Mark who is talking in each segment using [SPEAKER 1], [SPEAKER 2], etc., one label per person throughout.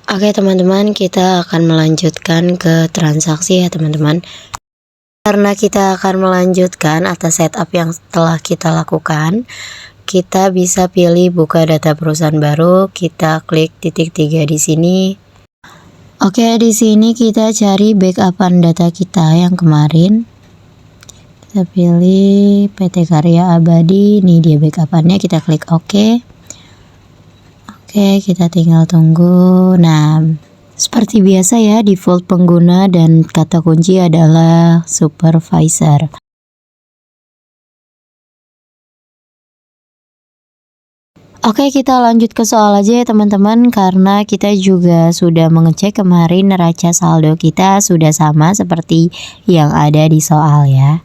[SPEAKER 1] Oke teman-teman, kita akan melanjutkan ke transaksi ya teman-teman. Karena kita akan melanjutkan atas setup yang telah kita lakukan, kita bisa pilih buka data perusahaan baru. Kita klik titik 3 di sini. Oke, di sini kita cari backupan data kita yang kemarin. Kita pilih PT Karya Abadi. Ini dia backupannya. Kita klik OK. Oke, kita tinggal tunggu. Nah, seperti biasa ya, default pengguna dan kata kunci adalah supervisor. Oke, kita lanjut ke soal aja ya teman-teman, karena kita juga sudah mengecek kemarin neraca saldo kita sudah sama seperti yang ada di soal ya.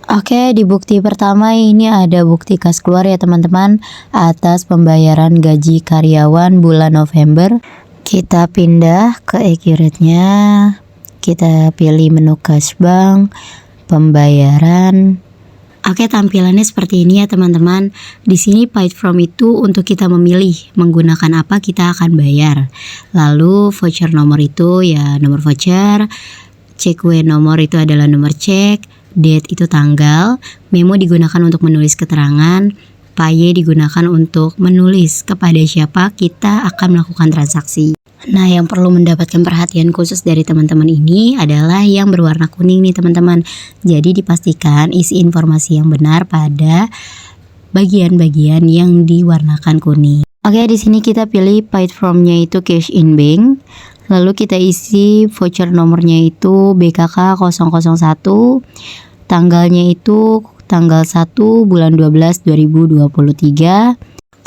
[SPEAKER 1] Oke, di bukti pertama ini ada bukti kas keluar ya teman-teman atas pembayaran gaji karyawan bulan November. Kita pindah ke accurate-nya, kita pilih menu cash bank, pembayaran. Oke, tampilannya seperti ini ya teman-teman. Di sini paid from itu untuk kita memilih menggunakan apa kita akan bayar. Lalu voucher nomor itu ya nomor voucher, cek W nomor itu adalah nomor cek, date itu tanggal, memo digunakan untuk menulis keterangan, paye digunakan untuk menulis kepada siapa kita akan melakukan transaksi. Nah, yang perlu mendapatkan perhatian khusus dari teman-teman ini adalah yang berwarna kuning nih teman-teman. Jadi dipastikan isi informasi yang benar pada bagian-bagian yang diwarnakan kuning. Oke, di sini kita pilih paid from-nya itu cash in bank. Lalu kita isi voucher nomornya itu BKK 001. Tanggalnya itu tanggal 1 bulan 12 2023.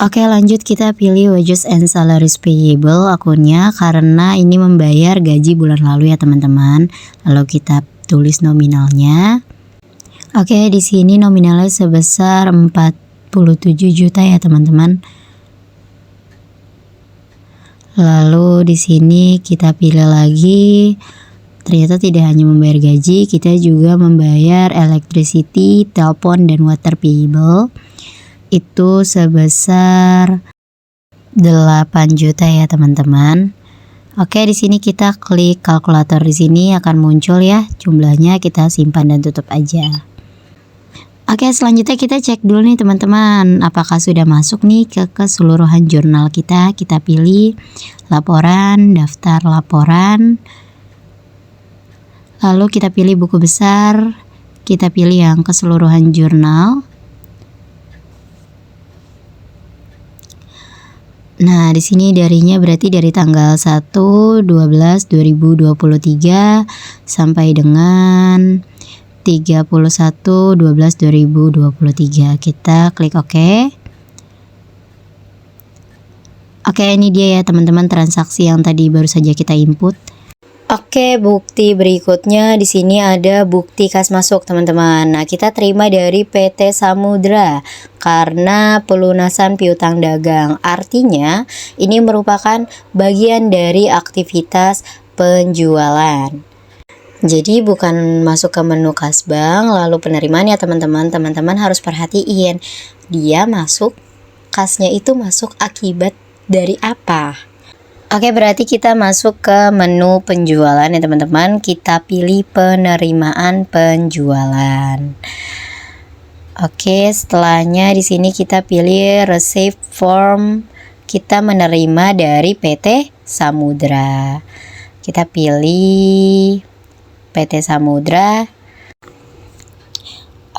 [SPEAKER 1] Oke, lanjut kita pilih wages and salaries payable akunnya karena ini membayar gaji bulan lalu ya teman-teman. Lalu kita tulis nominalnya. Oke, di sini nominalnya sebesar 47 juta ya teman-teman. Lalu di sini kita pilih lagi. Ternyata tidak hanya membayar gaji, kita juga membayar electricity, telepon, dan water payable. Itu sebesar 8 juta ya teman-teman. Oke, di sini kita klik kalkulator, di sini akan muncul ya jumlahnya, kita simpan dan tutup aja. Oke, selanjutnya kita cek dulu nih teman-teman, apakah sudah masuk nih ke keseluruhan jurnal kita. Kita pilih laporan, daftar laporan. Lalu kita pilih buku besar, kita pilih yang keseluruhan jurnal. Nah, di sini darinya berarti dari tanggal 1/12/2023 sampai dengan 31/12/2023. Kita klik OK. Oke, ini dia ya teman-teman transaksi yang tadi baru saja kita input. Oke, bukti berikutnya di sini ada bukti kas masuk teman-teman. Nah, kita terima dari PT Samudra karena pelunasan piutang dagang. Artinya, ini merupakan bagian dari aktivitas penjualan. Jadi bukan masuk ke menu kas bank lalu penerimaan ya teman-teman. Teman-teman harus perhatiin, dia masuk kasnya itu masuk akibat dari apa? Oke, berarti kita masuk ke menu penjualan ya teman-teman. Kita pilih penerimaan penjualan. Oke, setelahnya di sini kita pilih receipt form. Kita menerima dari PT Samudra. Kita pilih PT Samudra.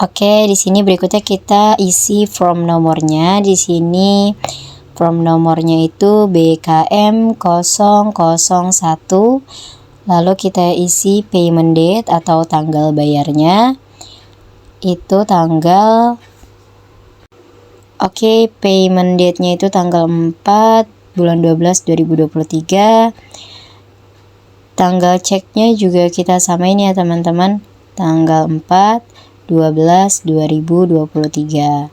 [SPEAKER 1] Oke, di sini berikutnya kita isi form nomornya. Di sini form nomornya itu BKM 001. Lalu kita isi payment date atau tanggal bayarnya. Itu tanggal payment date-nya itu tanggal 4 bulan 12 2023. Tanggal ceknya juga kita samain ya teman-teman, tanggal 4 12 2023.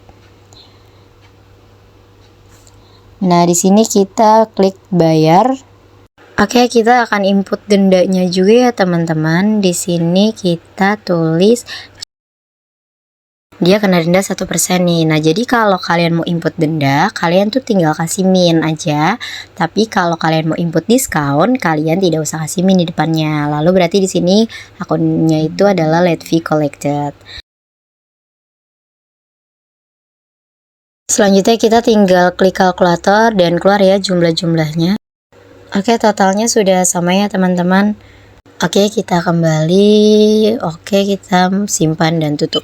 [SPEAKER 1] Nah, di sini kita klik bayar. Oke, kita akan input dendanya juga ya teman-teman. Di sini kita tulis dia kena denda 1% nih. Nah, jadi kalau kalian mau input denda, kalian tuh tinggal kasih min aja. Tapi kalau kalian mau input diskon, kalian tidak usah kasih min di depannya. Lalu berarti di sini akunnya itu adalah late fee collected. Selanjutnya kita tinggal klik kalkulator dan keluar ya jumlah-jumlahnya. Oke, totalnya sudah sama ya teman-teman. Oke, kita kembali. Oke, kita simpan dan tutup.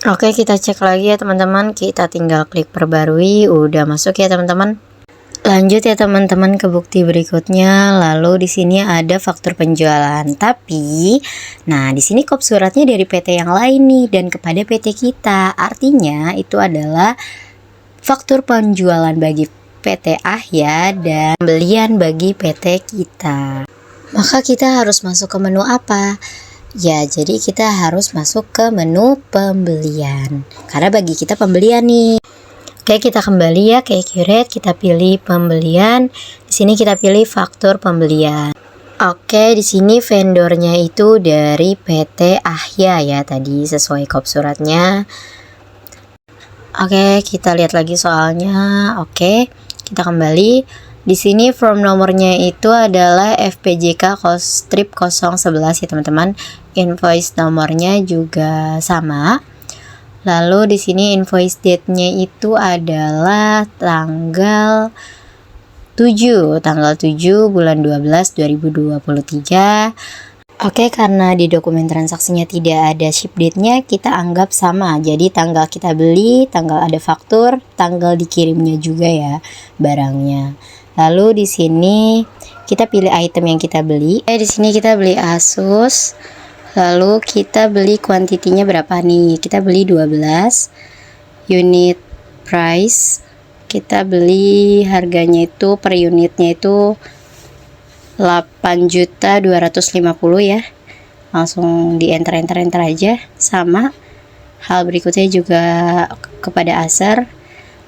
[SPEAKER 1] Oke, kita cek lagi ya teman-teman. Kita tinggal klik perbarui. Udah masuk ya teman-teman. Lanjut ya teman-teman ke bukti berikutnya. Lalu di sini ada faktur penjualan. Tapi, nah di sini kop suratnya dari PT yang lain nih dan kepada PT kita. Artinya itu adalah faktur penjualan bagi PT Ahya dan pembelian bagi PT kita. Maka kita harus masuk ke menu apa? Ya, jadi kita harus masuk ke menu pembelian. Karena bagi kita pembelian nih. Oke, kita kembali ya ke Accurate, kita pilih pembelian. Di sini kita pilih faktur pembelian. Oke, di sini vendornya itu dari PT Ahya ya tadi sesuai kop suratnya. Oke, kita lihat lagi soalnya. Oke, kita kembali. Di sini form nomornya itu adalah FPJK strip 011 ya teman-teman. Invoice nomornya juga sama. Lalu di sini invoice date-nya itu adalah tanggal 7 bulan 12 2023. Oke, karena di dokumen transaksinya tidak ada ship date-nya, kita anggap sama. Jadi tanggal kita beli, tanggal ada faktur, tanggal dikirimnya juga ya barangnya. Lalu di sini kita pilih item yang kita beli. Di sini kita beli Asus. Lalu kita beli kuantitinya berapa nih? Kita beli 12. Unit price kita beli harganya itu per unitnya itu 8.250.000 ya. Langsung di enter aja. Sama hal berikutnya juga kepada Acer,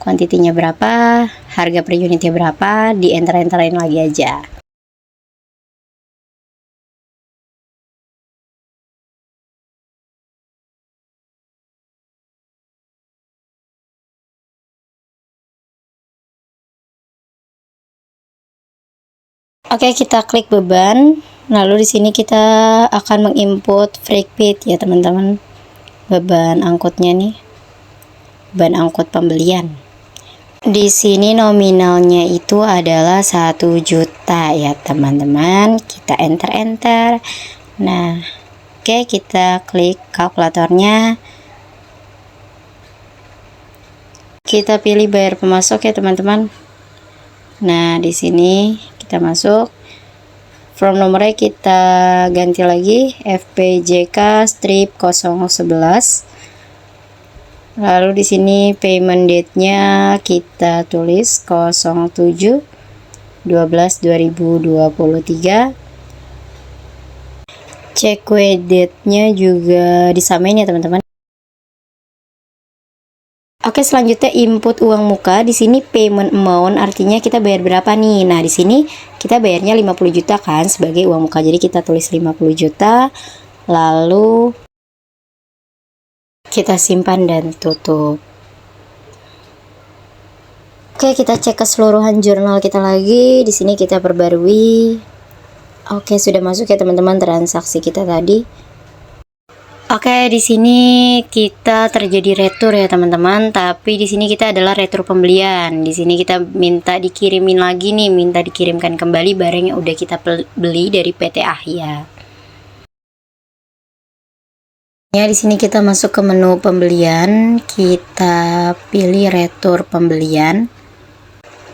[SPEAKER 1] kuantitinya berapa, harga per unitnya berapa, di enterin lagi aja. Oke, kita klik beban. Lalu di sini kita akan menginput freight paid ya teman-teman. Beban angkutnya nih. Beban angkut pembelian. Di sini nominalnya itu adalah 1 juta ya teman-teman. Kita enter. Nah, oke, kita klik kalkulatornya. Kita pilih bayar pemasok ya teman-teman. Nah, di sini kita masuk. Form nomornya kita ganti lagi FPJK strip 011. Lalu di sini payment date-nya kita tulis 07/12/2023. Check date-nya juga disamain ya teman-teman. Oke, selanjutnya input uang muka. Di sini payment amount artinya kita bayar berapa nih. Nah, di sini kita bayarnya 50 juta kan sebagai uang muka. Jadi kita tulis 50 juta. Lalu kita simpan dan tutup. Oke, kita cek keseluruhan jurnal kita lagi. Di sini kita perbarui. Oke, sudah masuk ya teman-teman transaksi kita tadi. Oke, di sini kita terjadi retur ya teman-teman, tapi di sini kita adalah retur pembelian. Di sini kita minta dikirimin lagi nih, minta dikirimkan kembali barang yang udah kita beli dari PT Ahya. Ya, di sini kita masuk ke menu pembelian, kita pilih retur pembelian.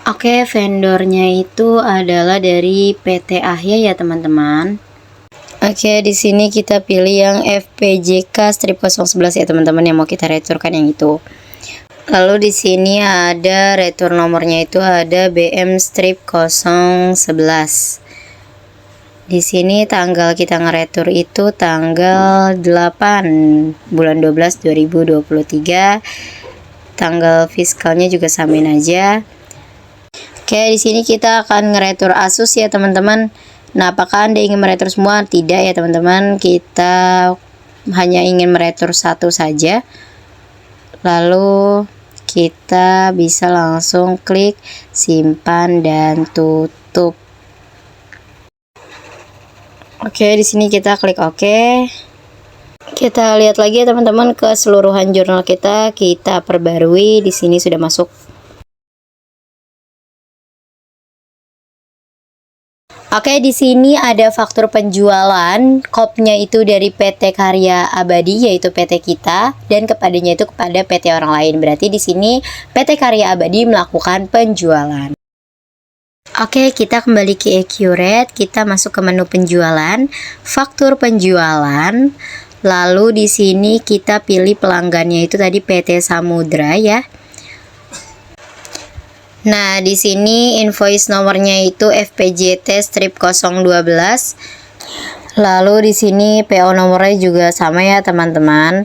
[SPEAKER 1] Oke, vendornya itu adalah dari PT Ahya ya teman-teman. Oke, di sini kita pilih yang FPJK strip 011 ya teman-teman, yang mau kita returkan yang itu. Lalu di sini ada retur nomornya itu ada BM strip 011. Di sini tanggal kita ngeretur itu tanggal 8 bulan 12 2023. Tanggal fiskalnya juga samain aja. Oke, di sini kita akan ngeretur Asus ya teman-teman. Nah, apakah Anda ingin meretur semua? Tidak ya teman-teman. Kita hanya ingin meretur satu saja, lalu kita bisa langsung klik simpan dan tutup. Oke, di sini kita klik oke. Kita lihat lagi ya teman-teman, keseluruhan jurnal kita perbarui. Di sini sudah masuk. Oke, di sini ada faktur penjualan, kopnya itu dari PT Karya Abadi yaitu PT kita, dan kepadanya itu kepada PT orang lain. Berarti di sini PT Karya Abadi melakukan penjualan. Oke, kita kembali ke Accurate, kita masuk ke menu penjualan, faktur penjualan. Lalu di sini kita pilih pelanggannya itu tadi PT Samudra ya. Nah, di sini invoice nomornya itu FPJT-012. Lalu di sini PO nomornya juga sama ya, teman-teman.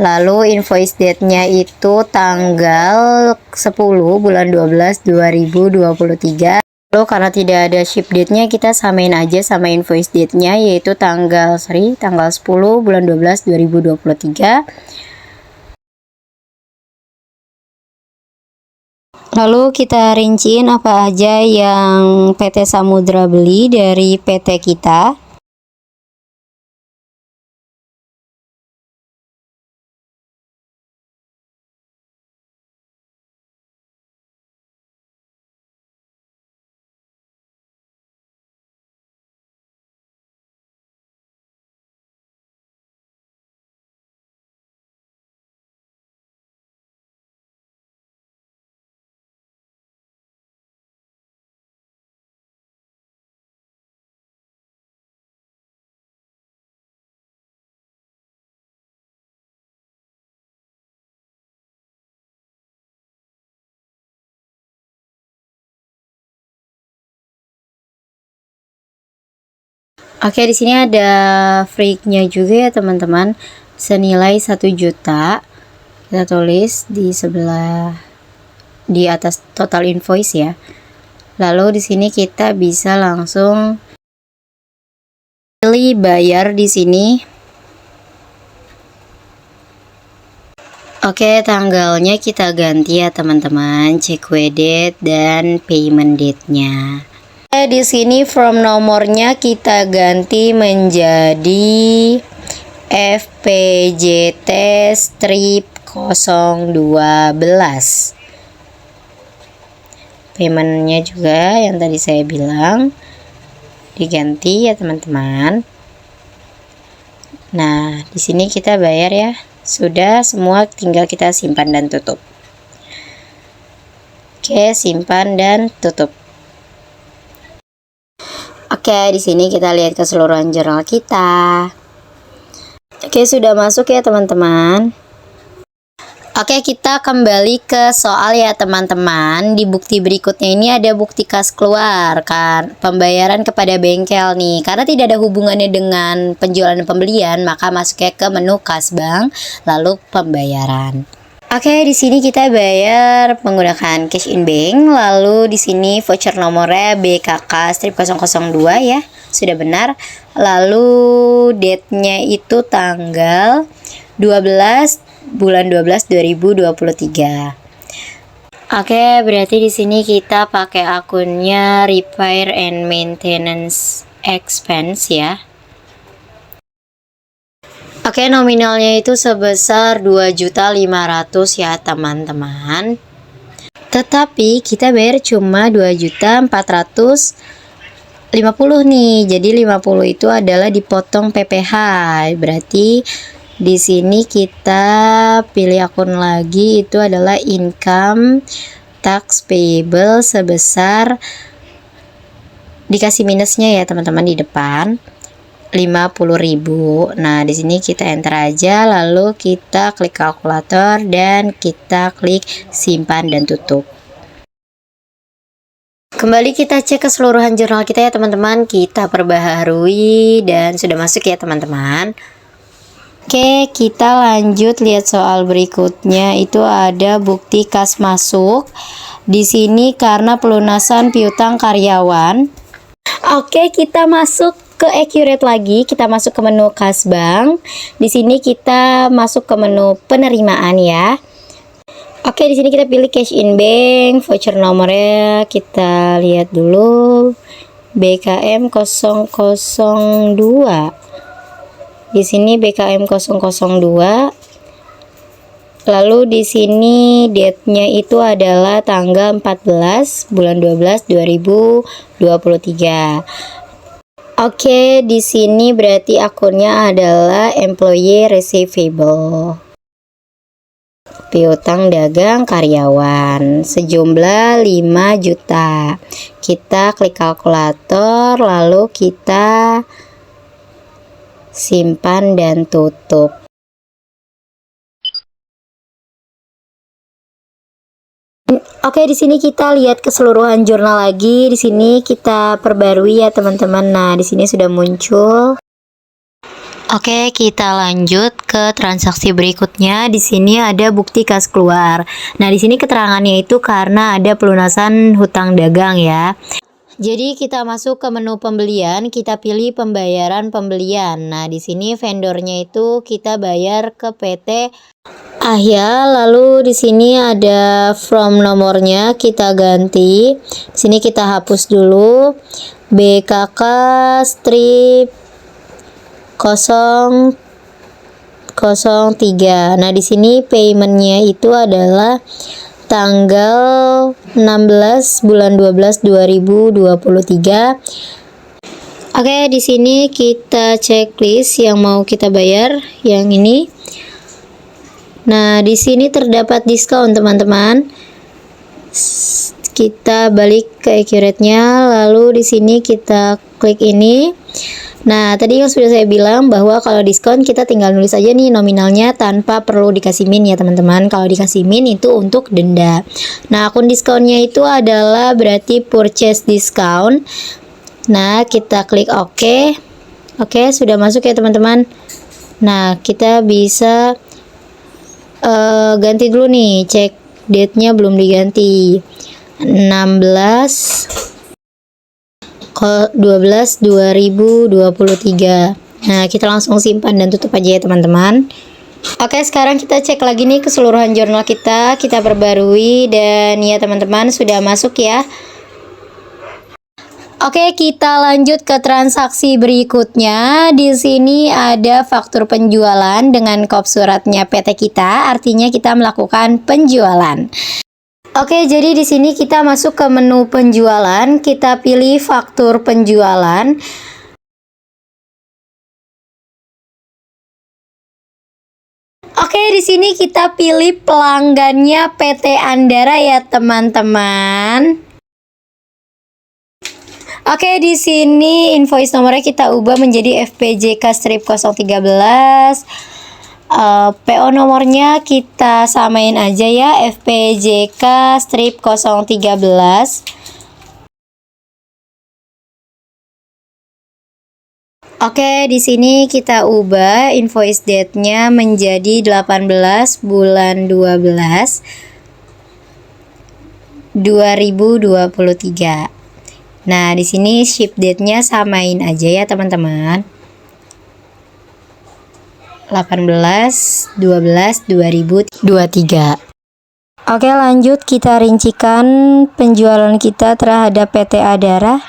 [SPEAKER 1] Lalu invoice date-nya itu tanggal 10 bulan 12 2023. Lalu karena tidak ada ship date-nya, kita samain aja sama invoice date-nya, yaitu tanggal 10 bulan 12 2023. Lalu kita rinciin apa aja yang PT Samudra beli dari PT kita. Oke, di sini ada freaknya juga ya teman-teman, senilai 1 juta. Kita tulis di sebelah di atas total invoice ya. Lalu di sini kita bisa langsung pilih bayar di sini. Oke, tanggalnya kita ganti ya teman-teman, check date dan payment date-nya. Di sini from nomornya kita ganti menjadi FPJT-012. Paymentnya juga yang tadi saya bilang diganti ya teman-teman. Nah, di sini kita bayar ya. Sudah semua, tinggal kita simpan dan tutup. Oke, simpan dan tutup. Oke, di sini kita lihat keseluruhan jurnal kita. Oke, sudah masuk ya teman-teman. Oke, kita kembali ke soal ya teman-teman. Di bukti berikutnya ini ada bukti kas keluar kan, pembayaran kepada bengkel nih. Karena tidak ada hubungannya dengan penjualan dan pembelian, maka masuknya ke menu kas bank, lalu pembayaran. Oke, di sini kita bayar menggunakan cash in bank. Lalu di sini voucher nomornya BKK-002 ya, sudah benar. Lalu date-nya itu tanggal 12 bulan 12 2023. Oke, berarti di sini kita pakai akunnya repair and maintenance expense ya. Oke, nominalnya itu sebesar 2.500.000 ya teman-teman. Tetapi kita bayar cuma 2.450.000 nih. Jadi 50 itu adalah dipotong PPh. Berarti di sini kita pilih akun lagi, itu adalah income tax payable sebesar, dikasih minusnya ya teman-teman di depan, 50.000. Nah, di sini kita enter aja, lalu kita klik kalkulator dan kita klik simpan dan tutup. Kembali kita cek keseluruhan jurnal kita ya teman-teman, kita perbaharui dan sudah masuk ya teman-teman. Oke, kita lanjut lihat soal berikutnya. Itu ada bukti kas masuk. Di sini karena pelunasan piutang karyawan. Oke, kita masuk ke accurate lagi, kita masuk ke menu kas bank. Di sini kita masuk ke menu penerimaan ya. Oke, di sini kita pilih cash in bank, voucher nomornya kita lihat dulu. BKM 002. Di sini BKM 002. Lalu di sini date-nya itu adalah tanggal 14 bulan 12 2023. Oke, di sini berarti akunnya adalah employee receivable. Piutang dagang karyawan sejumlah 5 juta. Kita klik kalkulator, lalu kita simpan dan tutup. Oke, di sini kita lihat keseluruhan jurnal lagi. Di sini kita perbarui ya teman-teman. Nah, di sini sudah muncul. Oke, kita lanjut ke transaksi berikutnya. Di sini ada bukti kas keluar. Nah, di sini keterangannya itu karena ada pelunasan hutang dagang ya. Jadi kita masuk ke menu pembelian, kita pilih pembayaran pembelian. Nah, di sini vendornya itu kita bayar ke PT Ahya, lalu di sini ada from nomornya kita ganti. Di sini kita hapus dulu BKK strip 003. Nah, di sini paymentnya itu adalah tanggal 16 bulan 12 2023. Oke, di sini kita checklist yang mau kita bayar yang ini. Nah, di sini terdapat diskon teman-teman. Kita balik ke accurate-nya, lalu di sini kita klik ini. Nah, tadi yang sudah saya bilang bahwa kalau diskon kita tinggal nulis aja nih nominalnya tanpa perlu dikasih min ya teman-teman. Kalau dikasih min itu untuk denda. Nah, akun diskonnya itu adalah berarti purchase discount. Nah, kita klik OK. Oke, sudah masuk ya teman-teman. Nah, kita bisa ganti dulu nih, cek date-nya belum diganti. 16 12 2023. Nah, kita langsung simpan dan tutup aja ya teman-teman. Oke, sekarang kita cek lagi nih keseluruhan jurnal kita perbarui dan ya teman-teman sudah masuk ya. Oke, kita lanjut ke transaksi berikutnya. Di sini ada faktur penjualan dengan kop suratnya PT kita, artinya kita melakukan penjualan. Oke, jadi di sini kita masuk ke menu penjualan, kita pilih faktur penjualan. Oke, di sini kita pilih pelanggannya PT Andara ya, teman-teman. Oke, di sini invoice nomornya kita ubah menjadi FPJK strip 013. PO nomornya kita samain aja ya, FPJK strip 013. Oke, di sini kita ubah invoice date-nya menjadi 18 bulan 12 2023. Nah, di sini ship date-nya samain aja ya, teman-teman. 18/12/2023. Oke, lanjut kita rincikan penjualan kita terhadap PT Adara.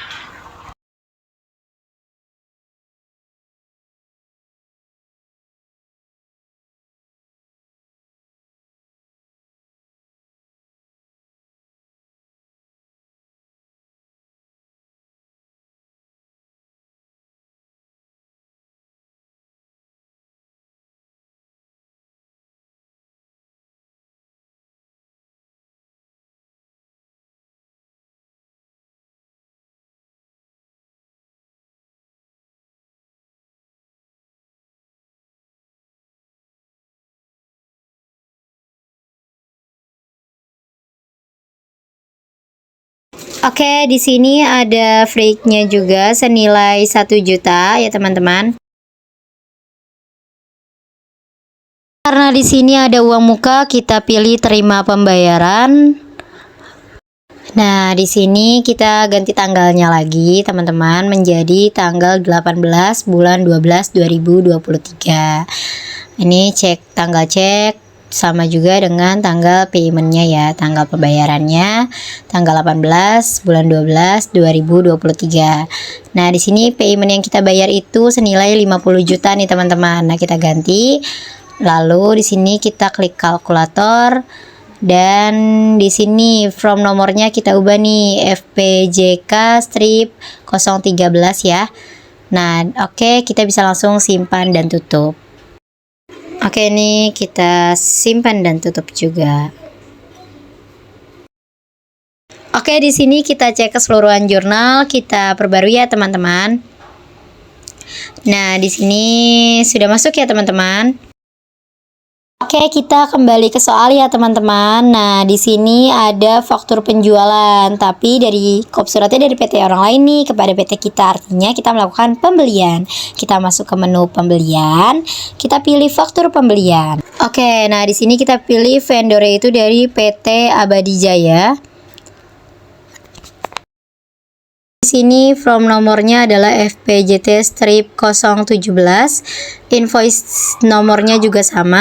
[SPEAKER 1] Oke, di sini ada freight-nya juga senilai 1 juta ya, teman-teman. Karena di sini ada uang muka, kita pilih terima pembayaran. Nah, di sini kita ganti tanggalnya lagi, teman-teman, menjadi tanggal 18 bulan 12 2023. Ini cek tanggal cek sama juga dengan tanggal paymentnya ya, tanggal pembayarannya tanggal 18 bulan 12 2023. Nah, di sini payment yang kita bayar itu senilai 50 juta nih, teman-teman. Nah, kita ganti. Lalu di sini kita klik kalkulator. Dan di sini from nomornya kita ubah nih FPJK strip 013 ya. Nah, oke, kita bisa langsung simpan dan tutup. Oke, nih kita simpan dan tutup juga. Oke, di sini kita cek keseluruhan jurnal, kita perbarui ya, teman-teman. Nah, di sini sudah masuk ya, teman-teman. Oke, kita kembali ke soal ya, teman-teman. Nah, di sini ada faktur penjualan, tapi dari kop suratnya dari PT orang lain nih kepada PT kita. Artinya kita melakukan pembelian. Kita masuk ke menu pembelian, kita pilih faktur pembelian. Oke, nah di sini kita pilih vendor itu dari PT Abadi Jaya. Di sini from nomornya adalah FPJT strip 017. Invoice nomornya juga sama.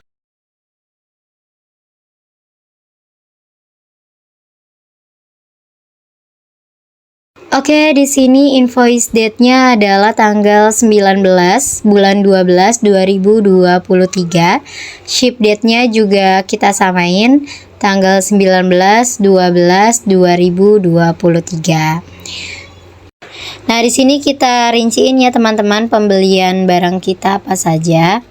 [SPEAKER 1] Oke, di sini invoice date-nya adalah tanggal 19 bulan 12 2023. Ship date-nya juga kita samain tanggal 19 12 2023. Nah, di sini kita rinciin ya, teman-teman, pembelian barang kita apa saja.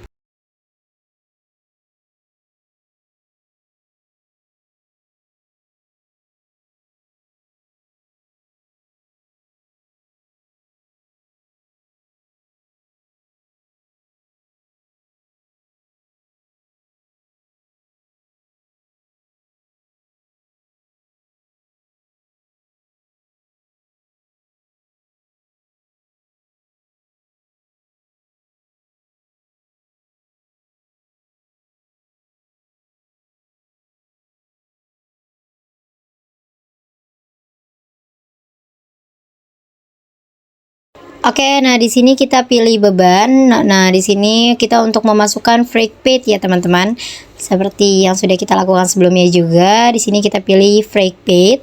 [SPEAKER 1] Oke, nah di sini kita pilih beban. Nah, di sini kita untuk memasukkan freight paid ya, teman-teman. Seperti yang sudah kita lakukan sebelumnya juga. Di sini kita pilih freight paid.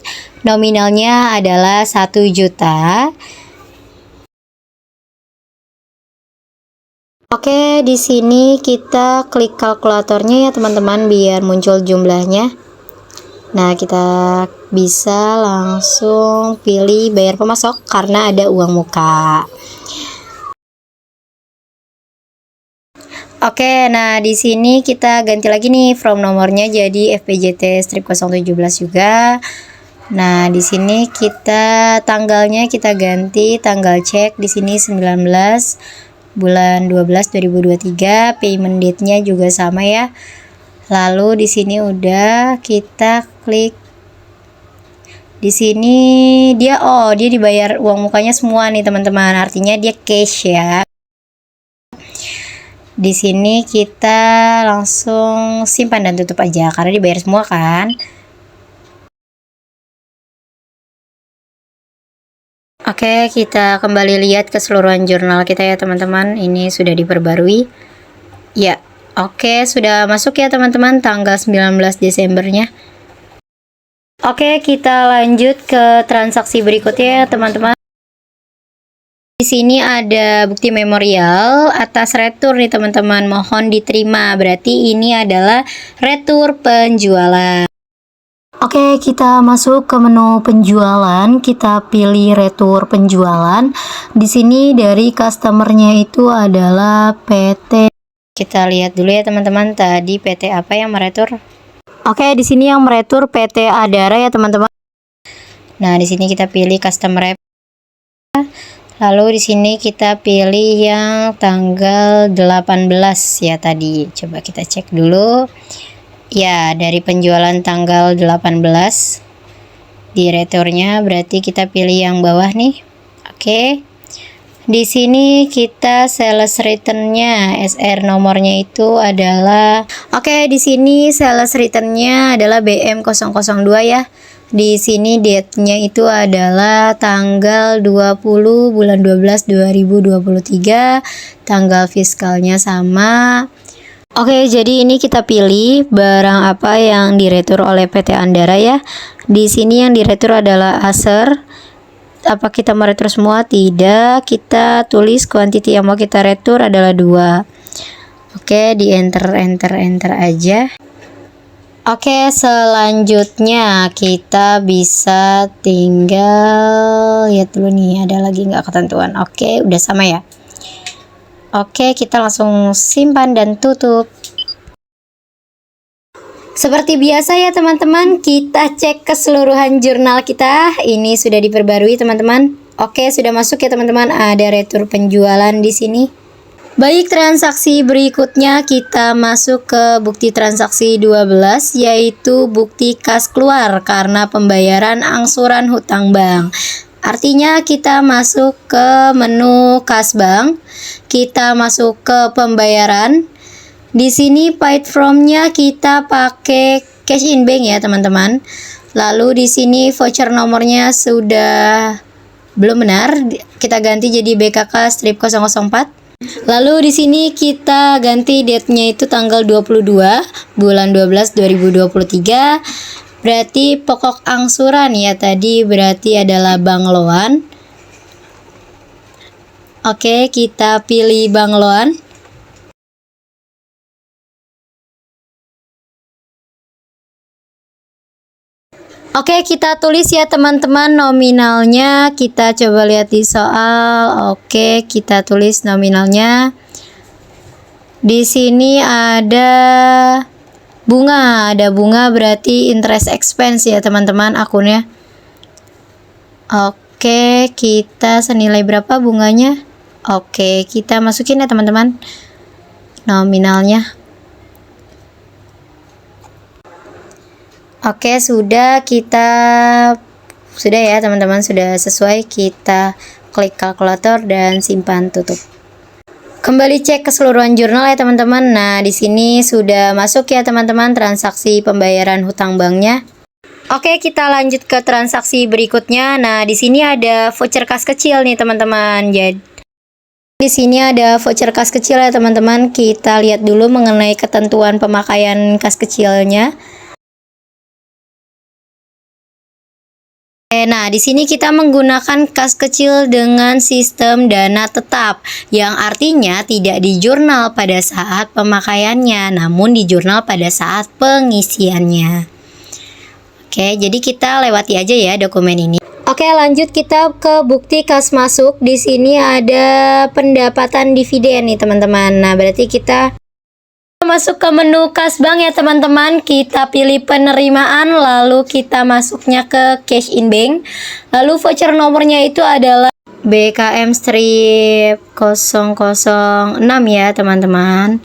[SPEAKER 1] Nominalnya adalah 1 juta. Oke, di sini kita klik kalkulatornya ya, teman-teman, biar muncul jumlahnya. Nah, kita bisa langsung pilih bayar pemasok karena ada uang muka. Oke, nah di sini kita ganti lagi nih from nomornya jadi FPJT strip 017 juga. Nah, di sini kita tanggalnya kita ganti tanggal cek di sini 19 bulan 12 2023, payment date-nya juga sama ya. Lalu di sini udah kita klik. Di sini dia dibayar uang mukanya semua nih, teman-teman. Artinya dia cash ya. Di sini kita langsung simpan dan tutup aja karena dibayar semua kan. Oke, kita kembali lihat keseluruhan jurnal kita ya, teman-teman. Ini sudah diperbarui. Ya, oke, sudah masuk ya, teman-teman, tanggal 19 Desembernya. Oke, kita lanjut ke transaksi berikutnya ya, teman-teman. Di sini ada bukti memorial atas retur nih, teman-teman. Mohon diterima. Berarti ini adalah retur penjualan. Oke, kita masuk ke menu penjualan. Kita pilih retur penjualan. Di sini dari customernya itu adalah PT. Kita lihat dulu ya, teman-teman. Tadi PT apa yang meretur? Oke, di sini yang meretur PT Adara ya, teman-teman. Nah, di sini kita pilih customer. Lalu di sini kita pilih yang tanggal 18 ya tadi. Coba kita cek dulu. Ya, dari penjualan tanggal 18 di returnya, berarti kita pilih yang bawah nih. Oke. Di sini kita sales returnnya, SR nomornya itu adalah, oke, di sini sales returnnya adalah BM002 ya. Di sini date-nya itu adalah tanggal 20 bulan 12 2023. Tanggal fiskalnya sama. Oke, jadi ini kita pilih barang apa yang diretur oleh PT Andara ya. Di sini yang diretur adalah Acer. Apa kita meretur semua? Tidak. Kita tulis kuantiti yang mau kita retur adalah 2. Oke, di enter aja. Oke, selanjutnya kita bisa tinggal lihat dulu nih, ada lagi nggak ketentuan. Oke, udah sama ya. Oke, kita langsung simpan dan tutup. Seperti biasa ya teman-teman, kita cek keseluruhan jurnal kita. Ini sudah diperbarui teman-teman. Oke, sudah masuk ya teman-teman. Ada retur penjualan di sini. Baik, transaksi berikutnya kita masuk ke bukti transaksi 12, yaitu bukti kas keluar karena pembayaran angsuran hutang bank. Artinya kita masuk ke menu kas bank, kita masuk ke pembayaran. Di sini paid from-nya kita pakai cash in bank ya teman-teman. Lalu di sini voucher nomornya sudah belum benar, kita ganti jadi BKK-004. Lalu di sini kita ganti date-nya itu tanggal 22 bulan 12 2023. Berarti pokok angsuran ya tadi berarti adalah Bank Loan. Oke, kita pilih Bank Loan. Oke, kita tulis ya teman-teman nominalnya. Kita coba lihat di soal. Oke, kita tulis nominalnya. Di sini ada bunga berarti interest expense ya teman-teman akunnya. Oke, kita senilai berapa bunganya? Oke, kita masukin ya teman-teman nominalnya. Oke, sudah ya teman-teman, sudah sesuai. Kita klik kalkulator dan simpan tutup. Kembali cek keseluruhan jurnal ya teman-teman. Nah, di sini sudah masuk ya teman-teman transaksi pembayaran hutang banknya. Oke, kita lanjut ke transaksi berikutnya. Nah, di sini ada voucher kas kecil nih teman-teman. Jadi di sini ada voucher kas kecil ya teman-teman. Kita lihat dulu mengenai ketentuan pemakaian kas kecilnya. Nah, di sini kita menggunakan kas kecil dengan sistem dana tetap, yang artinya tidak di jurnal pada saat pemakaiannya, namun di jurnal pada saat pengisiannya. Oke, jadi kita lewati aja ya dokumen ini. Oke, lanjut kita ke bukti kas masuk. Di sini ada pendapatan dividen nih teman-teman. Nah, berarti kita masuk ke menu kas bank ya teman-teman. Kita pilih penerimaan, lalu kita masuknya ke cash in bank. Lalu voucher nomornya itu adalah BKM-006 ya teman-teman.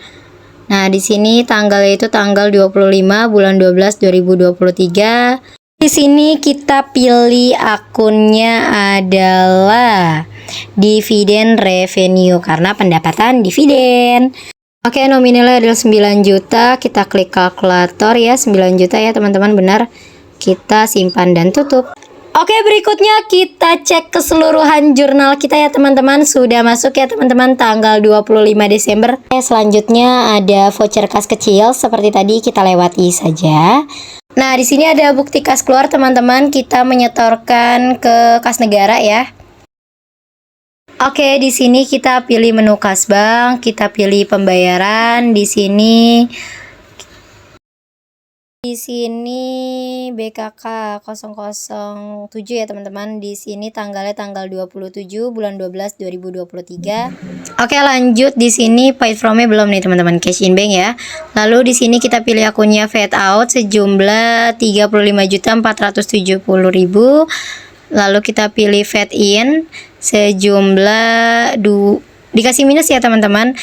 [SPEAKER 1] Nah, di sini tanggalnya itu tanggal 25 bulan 12 2023. Di sini kita pilih akunnya adalah dividen revenue karena pendapatan dividen. Oke, nominalnya adalah 9 juta. Kita klik kalkulator ya, 9 juta ya teman-teman, benar. Kita simpan dan tutup. Oke, berikutnya kita cek keseluruhan jurnal kita ya teman-teman. Sudah masuk ya teman-teman tanggal 25 Desember. Selanjutnya ada voucher kas kecil, seperti tadi kita lewati saja. Nah, di sini ada bukti kas keluar teman-teman. Kita menyetorkan ke kas negara ya. Oke, di sini kita pilih menu kas bank, kita pilih pembayaran. Di sini BKK 007 ya teman-teman. Di sini tanggalnya tanggal 27 bulan 12 2023. Oke, lanjut. Di sini paid from-nya belum nih teman-teman, cash in bank ya. Lalu di sini kita pilih akunnya fade out sejumlah 35.470.000. Lalu kita pilih fade in sejumlah dikasih minus ya teman-teman,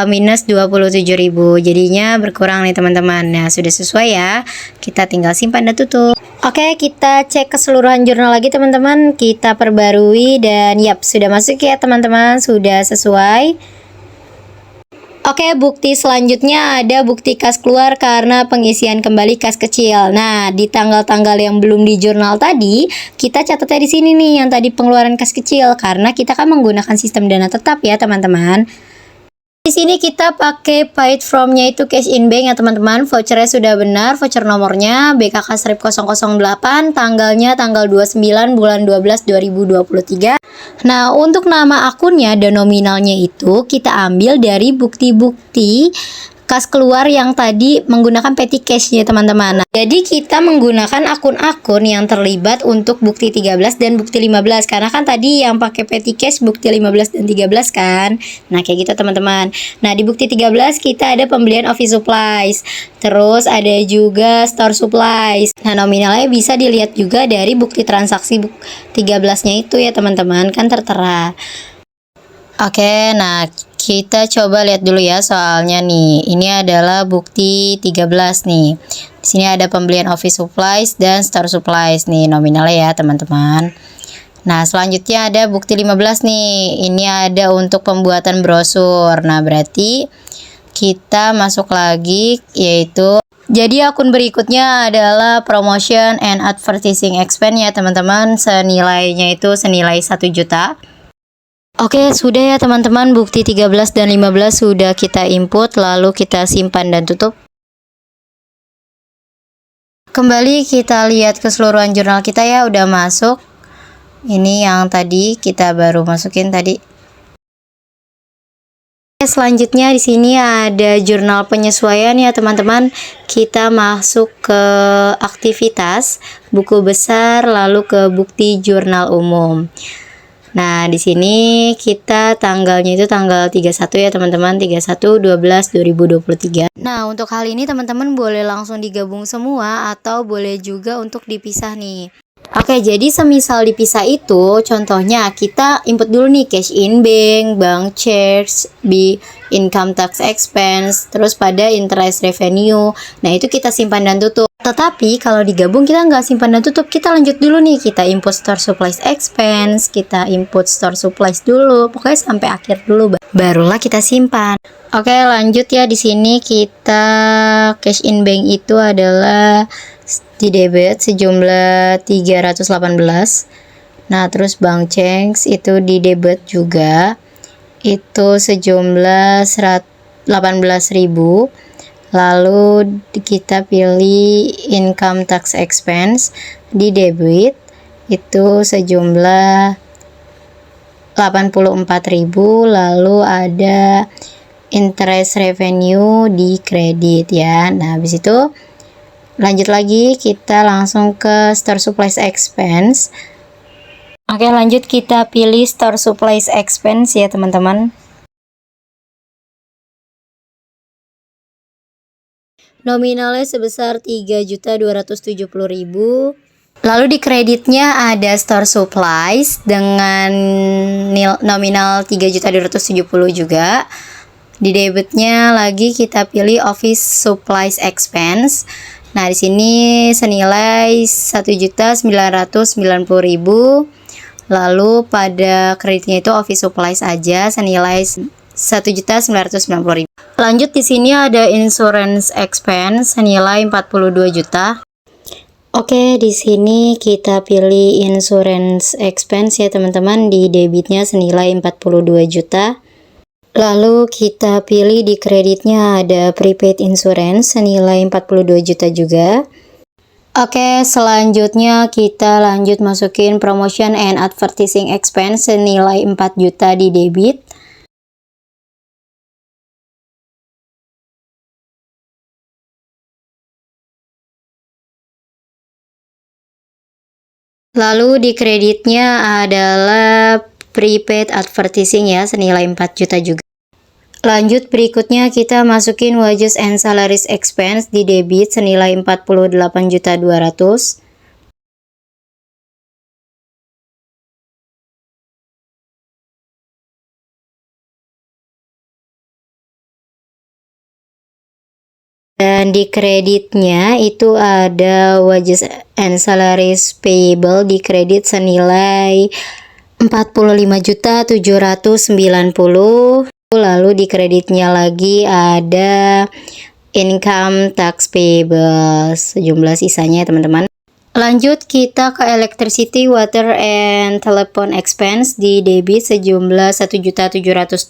[SPEAKER 1] minus 27.000. Jadinya berkurang nih teman-teman. Nah, sudah sesuai ya. Kita tinggal simpan dan tutup. Oke, kita cek keseluruhan jurnal lagi teman-teman. Kita perbarui dan yap, sudah masuk ya teman-teman, sudah sesuai. Oke, bukti selanjutnya ada bukti kas keluar karena pengisian kembali kas kecil. Nah, di tanggal-tanggal yang belum di jurnal tadi, kita catatnya di sini nih yang tadi pengeluaran kas kecil karena kita kan menggunakan sistem dana tetap ya, teman-teman. Di sini kita pakai paid from-nya itu cash in bank ya teman-teman. Vouchernya sudah benar, voucher nomornya BKK strip 008, tanggalnya tanggal 29 bulan 12 2023. Nah, untuk nama akunnya dan nominalnya itu kita ambil dari bukti-bukti kas keluar yang tadi menggunakan petty cash ya teman-teman. Nah, jadi kita menggunakan akun-akun yang terlibat untuk bukti 13 dan bukti 15 karena kan tadi yang pakai petty cash bukti 15 dan 13 kan. Nah, kayak gitu teman-teman. Nah, di bukti 13 kita ada pembelian office supplies. Terus ada juga store supplies. Nah, nominalnya bisa dilihat juga dari bukti transaksi 13-nya itu ya teman-teman, kan tertera. Oke, nah kita coba lihat dulu ya soalnya nih. Ini adalah bukti 13 nih. Di sini ada pembelian office supplies dan store supplies nih nominalnya ya, teman-teman. Nah, selanjutnya ada bukti 15 nih. Ini ada untuk pembuatan brosur. Nah, berarti kita masuk lagi yaitu jadi akun berikutnya adalah promotion and advertising expense ya, teman-teman. Senilainya itu senilai 1 juta. Oke, sudah ya teman-teman, bukti 13 dan 15 sudah kita input, lalu kita simpan dan tutup. Kembali kita lihat keseluruhan jurnal kita ya, udah masuk. Ini yang tadi kita baru masukin tadi. Selanjutnya di sini ada jurnal penyesuaian ya teman-teman. Kita masuk ke aktivitas, buku besar, lalu ke bukti jurnal umum. Nah, di sini kita tanggalnya itu tanggal 31 ya teman-teman, 31/12/2023. Nah, untuk hal ini teman-teman boleh langsung digabung semua atau boleh juga untuk dipisah nih. Oke, jadi semisal dipisah itu, contohnya kita input dulu nih cash in bank, bank checks, income tax expense, terus pada interest revenue. Nah, itu kita simpan dan tutup. Tetapi kalau digabung kita nggak simpan dan tutup, kita lanjut dulu nih, kita input store supplies expense, kita input store supplies dulu, pokoknya sampai akhir dulu, barulah kita simpan. Oke, lanjut ya. Di sini kita cash in bank itu adalah di debit sejumlah 318. Nah, terus bank checks itu di debit juga, itu sejumlah 18.000. Lalu kita pilih income tax expense di debit itu sejumlah 84.000, lalu ada interest revenue di kredit ya. Nah, habis itu lanjut lagi kita langsung ke store supplies expense. Oke, lanjut kita pilih store supplies expense ya teman-teman. Nominalnya sebesar 3.270.000. Lalu di kreditnya ada store supplies dengan nominal 3.270 juga. Di debitnya lagi kita pilih office supplies expense. Nah, di sini senilai 1.990.000. Lalu pada kreditnya itu office supplies aja senilai 1.990.000. Lanjut di sini ada insurance expense senilai 42 juta. Oke, di sini kita pilih insurance expense ya teman-teman, di debitnya senilai 42 juta. Lalu kita pilih di kreditnya ada prepaid insurance senilai 42 juta juga. Oke, selanjutnya kita lanjut masukin promotion and advertising expense senilai 4 juta di debit. Lalu di kreditnya adalah prepaid advertising ya senilai 4 juta juga. Lanjut berikutnya kita masukin wages and salaries expense di debit senilai 48.200.000. Dan di kreditnya itu ada wages and salaries payable di kredit senilai 45.790.000. lalu di kreditnya lagi ada income tax payable sejumlah sisanya ya teman-teman. Lanjut kita ke electricity, water, and telephone expense di debit sejumlah 1.720.000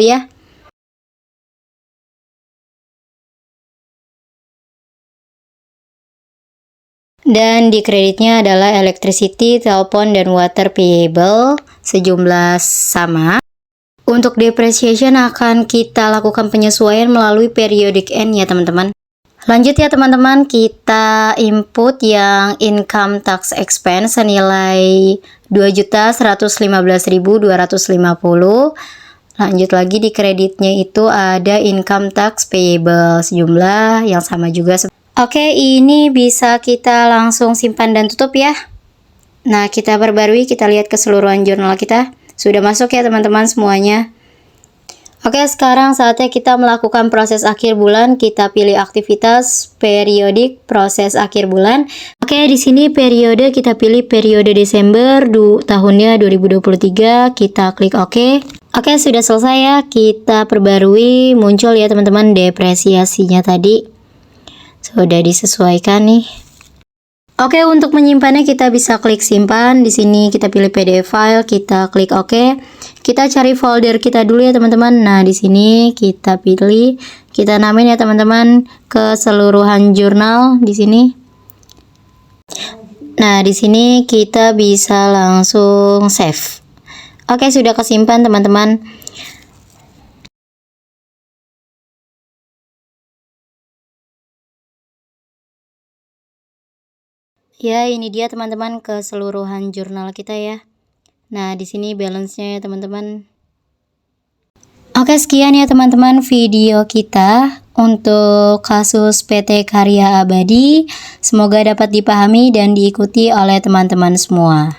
[SPEAKER 1] ya. Dan di kreditnya adalah electricity, telepon, dan water payable sejumlah sama. Untuk depreciation akan kita lakukan penyesuaian melalui periodic end ya teman-teman. Lanjut ya teman-teman, kita input yang income tax expense senilai 2.115.250. Lanjut lagi di kreditnya itu ada income tax payable sejumlah yang sama juga. Oke, ini bisa kita langsung simpan dan tutup ya. Nah, kita perbarui, kita lihat keseluruhan jurnal kita. Sudah masuk ya teman-teman semuanya. Oke, sekarang saatnya kita melakukan proses akhir bulan. Kita pilih aktivitas periodik proses akhir bulan. Oke, di sini periode kita pilih periode Desember tahunnya 2023. Kita klik OK. Oke, sudah selesai ya. Kita perbarui, muncul ya teman-teman depresiasinya tadi. Sudah disesuaikan nih. Oke, untuk menyimpannya kita bisa klik simpan. Di sini kita pilih PDF file, kita klik OK. Kita cari folder kita dulu ya teman-teman. Nah, di sini kita pilih, kita namain ya teman-teman keseluruhan jurnal di sini. Nah, di sini kita bisa langsung save. Oke, sudah kesimpan teman-teman. Ya, ini dia teman-teman keseluruhan jurnal kita ya. Nah, di sini balance-nya ya teman-teman. Oke, sekian ya teman-teman video kita untuk kasus PT Karya Abadi. Semoga dapat dipahami dan diikuti oleh teman-teman semua.